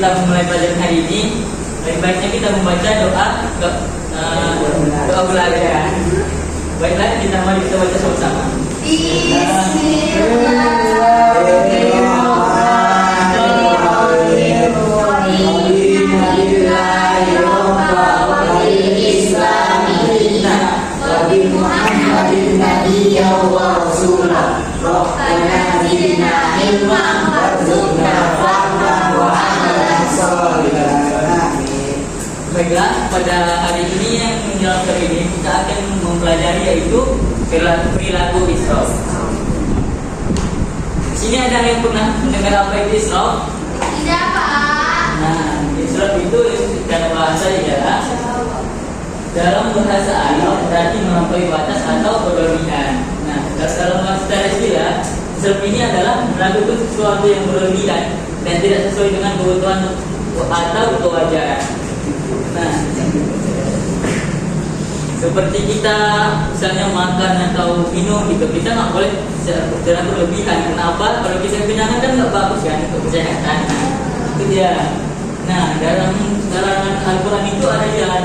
kita memulai pelajaran hari ini, lebih baiknya kita membaca doa belajar. Baiklah, kita mari kita baca sama-sama. Baiklah, pada hari ini yang menjelang hari ini kita akan mempelajari yaitu perilaku Isra. Di sini ada yang pernah mendengar apa itu Isra? Tidak, Pak. Nah, Isra itu secara bahasa ialah dalam bahasa Arab berarti melampaui batas atau berlebihan. Nah, dalam secara istilah, Isra ini adalah melakukan sesuatu yang berlebihan dan tidak sesuai dengan kebutuhan atau kewajaran. Nah, seperti kita misalnya makan atau minum gitu, kita nggak boleh secara berlebihan. Kenapa? Kalau kita kenyang kan nggak bagus kan untuk kesehatan. Nah, itu dia. Nah, dalam Al-Quran itu ada yang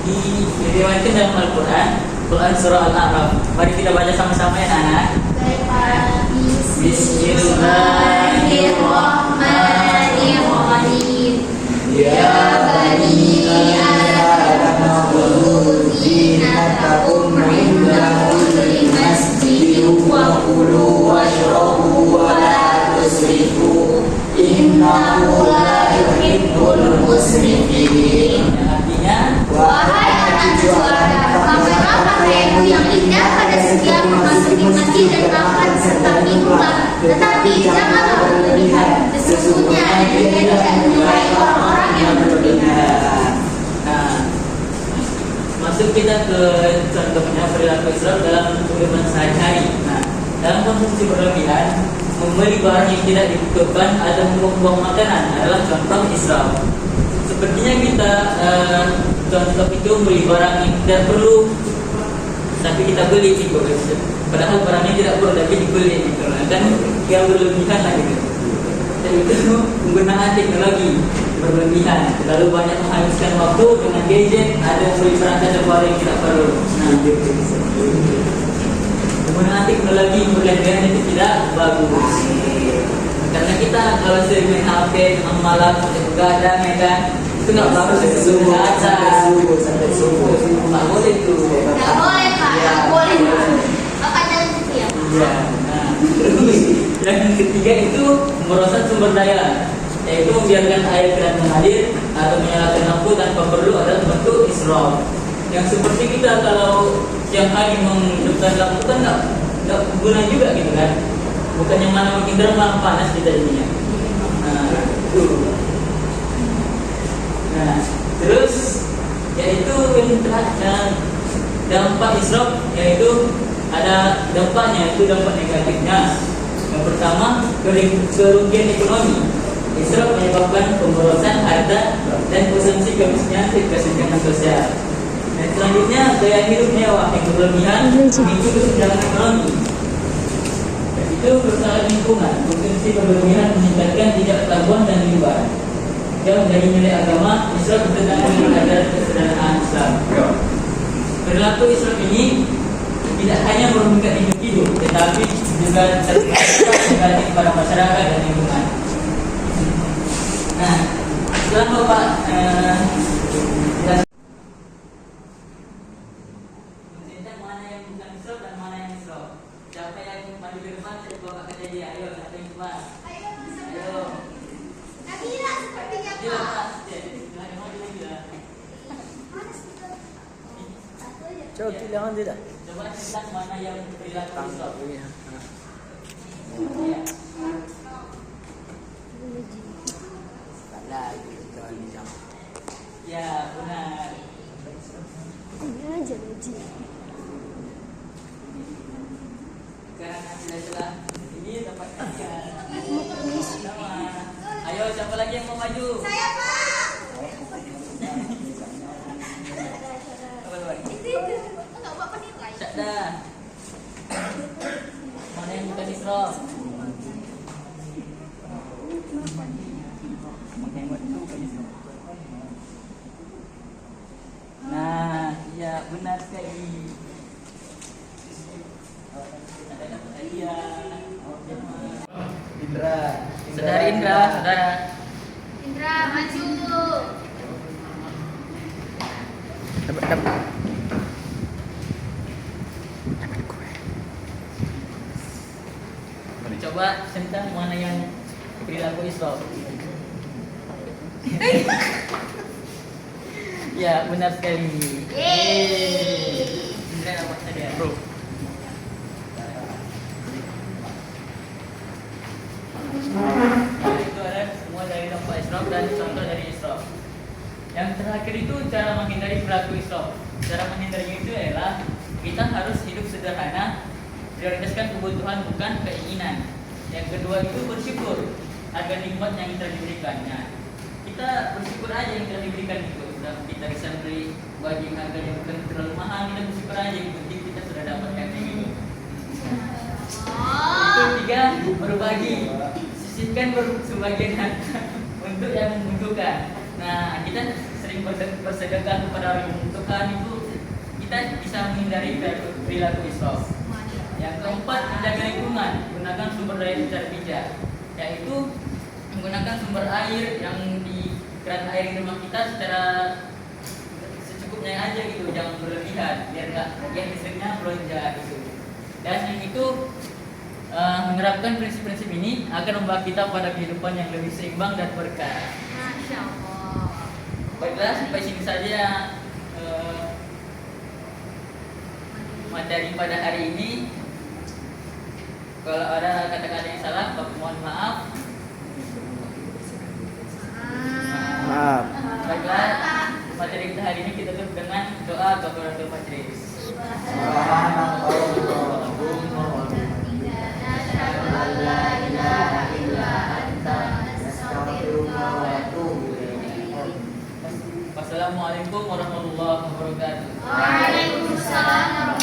diriwayatkan dalam Al-Quran, Quran surah Al-A'raf. Mari kita baca sama-sama ya, anak. Baik, Pak. Bismillahirrahmanirrahim. Ya bani Adam khudhu zinatakum 'inda kulli masjidin wa kulu washrabu wa la tusrifu innahu la yuhibbul musrifin. Artinya, Wahai anak juara, pakailah pakaianmu yang indah pada setiap memasuki masjid dan makan serta minumlah, tetapi janganlah berlebihan. Sesungguhnya dia tidak menyukai orang-orang yang berlebihan. nah, masuk kita ke contohnya perilaku Isra dalam kehidupan sehari-hari. Nah, dalam konsumsi berlebihan, membeli barang yang tidak dibutuhkan atau membuang makanan adalah contoh Isra. Sepertinya kita contoh itu beli barang yang tidak perlu, tapi kita beli gitu. Padahal barangnya tidak perlu tapi dibeli gitu. Kan yang berlebihan lah gitu. Dan itu penggunaan teknologi berlebihan. Terlalu banyak menghabiskan waktu dengan gadget, ada yang beli perangkat baru yang tidak perlu. Nah, penggunaan teknologi berlebihan itu tidak bagus. Karena kita kalau sering main HP malam sampai begadang ya kan, itu nggak bagus untuk sampai subuh. Nggak boleh tuh. Tidak boleh, Pak. Tidak boleh. Bapak jangan gitu ya. Iya. Nah, terus yang ketiga itu merusak sumber daya, yaitu membiarkan air tidak mengalir atau menyalakan lampu tanpa perlu adalah bentuk israf. Yang seperti kita kalau siang hari menghidupkan lampu kan nggak guna juga gitu kan. Bukan yang mana makin terang malah panas kita jadinya. Nah, itu. Nah, terus yaitu yang terakhir dampak israf, yaitu ada dampaknya, itu dampak negatifnya. Yang pertama, kerugian ekonomi. Israf menyebabkan pemborosan harta dan konsumsi kemiskinan serta kesenjangan sosial. Dan selanjutnya, gaya hidup mewah yang berlebihan memicu kesenjangan ekonomi. Dan itu kerusakan lingkungan. Konsumsi berlebihan meningkatkan ketidaktahuan dan riba. Jauh dari nilai agama, Israf bertentangan dengan ajaran kesederhanaan Islam. Perilaku Israf ini tidak hanya merugikan individu, tetapi juga terjadi kepada masyarakat dan lingkungan. Nah, setelah Bapak menceritakan mana yang bukan Isra dan mana yang Isra. Siapa yang maju ke depan, saya bawa ke dia. Ayo, siapa yang depan? Ayo. Nabila sepertinya, Iya, Pak. Pak. Jangan maju lagi lah. Coba pilihan tidak. Coba cerita mana yang perilaku Isra. Ya. Lagi jangan dijam. Ya, benar. Ini aja Loji. Sekarang sudah ini tempatnya. Sama. Ayo, siapa lagi yang mau maju? Saya, Pak. Apa? Enggak buat penilai. Syakda. Mana yang bukan Isra? saudara. Indra maju. Dapat. Coba tentang mana yang perilaku Islam. Ya, benar sekali. Yeay. Indra dapat saja. Jadi itu ada semua dari dampak Islam dan contoh dari Islam. Yang terakhir itu cara menghindari perilaku Islam. Cara menghindarinya itu adalah kita harus hidup sederhana, prioritaskan kebutuhan bukan keinginan. Yang kedua itu bersyukur agar nikmat yang telah diberikannya. Kita bersyukur aja yang telah diberikan itu. Sudah kita bisa beli baju yang harganya bukan terlalu mahal, kita bersyukur aja yang penting kita sudah dapatkan ini. Itu tiga, berbagi. Sisihkan sebagian harta untuk yang membutuhkan. Nah, kita sering bersedekah kepada orang yang membutuhkan itu, kita bisa menghindari perilaku Islam. Yang keempat, menjaga lingkungan, gunakan sumber daya secara bijak, yaitu menggunakan sumber air yang di keran air di rumah kita secara secukupnya aja gitu, jangan berlebihan, biar nggak yang listriknya melonjak gitu. Dan yang itu menerapkan prinsip-prinsip ini akan membawa kita pada kehidupan yang lebih seimbang dan berkah. Masya Allah. Baiklah, sampai sini saja materi pada hari ini. Kalau ada kata-kata yang salah, mohon maaf. Maaf. Baiklah, materi kita hari ini kita tutup dengan doa kafaratul majlis. Wassalamualaikum warahmatullahi wabarakatuh. Waalaikumsalam.